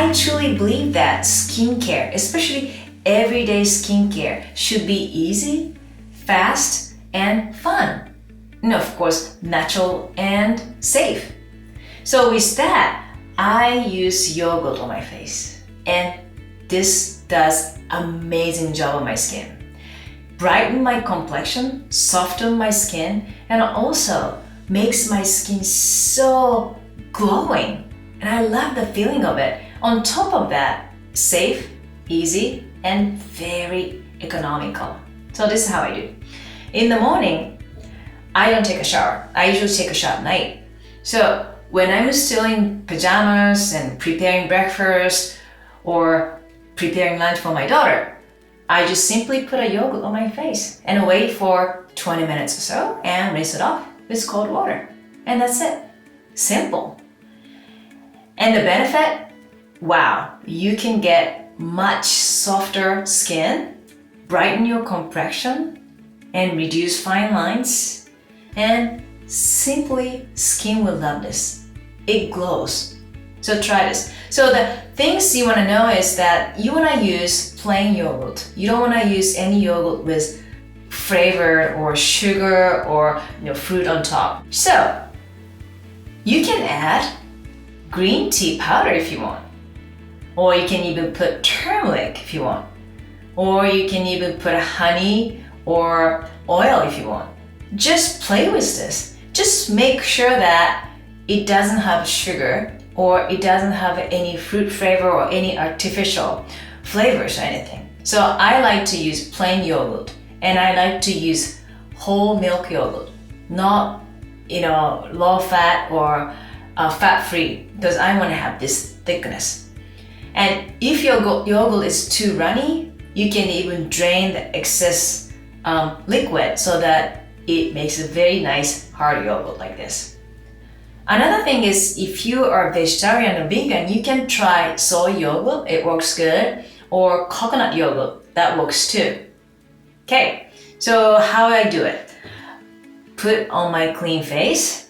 I truly believe that skincare, especially everyday skincare, should be easy, fast, and fun. And of course, natural and safe. So with that, I use yogurt on my face, and this does amazing job on my skin. Brighten my complexion, soften my skin, and also makes my skin so glowing. And I love the feeling of it. On top of that, safe, easy, and very economical. So this is how I do. In the morning, I don't take a shower. I usually take a shower at night. So when I'm still in pajamas and preparing breakfast or preparing lunch for my daughter, I just simply put a yogurt on my face and wait for 20 minutes or so and rinse it off with cold water. And that's it. Simple. And the benefit, wow, you can get much softer skin, brighten your complexion, and reduce fine lines. And simply, skin will love this. It glows. So try this. So the things you want to know is that you want to use plain yogurt. You don't want to use any yogurt with flavor or sugar or fruit on top. So you can add green tea powder if you want, or you can even put turmeric if you want, or you can even put honey or oil if you want. Just play with this. Just make sure that it doesn't have sugar or it doesn't have any fruit flavor or any artificial flavors or anything. So I like to use plain yogurt, and I like to use whole milk yogurt, not low fat or fat free, because I want to have this thickness. And if your yogurt is too runny, you can even drain the excess liquid so that it makes a very nice hard yogurt like this. Another thing is, if you are vegetarian or vegan, you can try soy yogurt, it works good, or coconut yogurt, that works too. Okay, so how I do it? Put on my clean face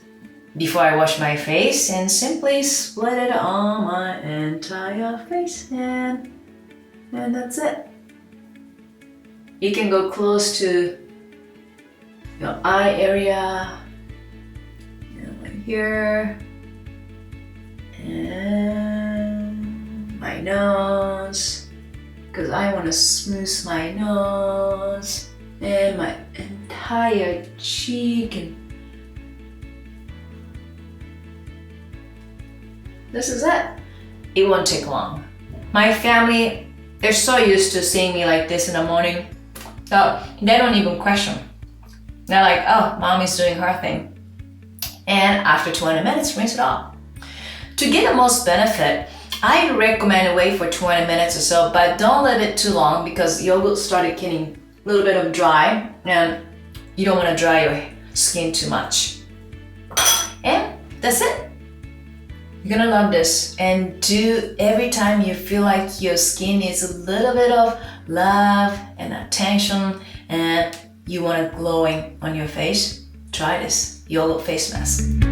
before I wash my face and simply split it on my entire face, and that's it. You can go close to your eye area, right here, and my nose, because I want to smooth my nose, and my entire cheek, and this is it. It won't take long. My family, they're so used to seeing me like this in the morning, so they don't even question. They're like, oh, mom is doing her thing. And after 20 minutes, rinse it off. To get the most benefit, I recommend wait for 20 minutes or so, but don't let it too long because yogurt started getting a little bit of dry, and you don't want to dry your skin too much. And that's it. You're gonna love this, and do every time you feel like your skin needs a little bit of love and attention and you want it glowing on your face, try this yogurt face mask.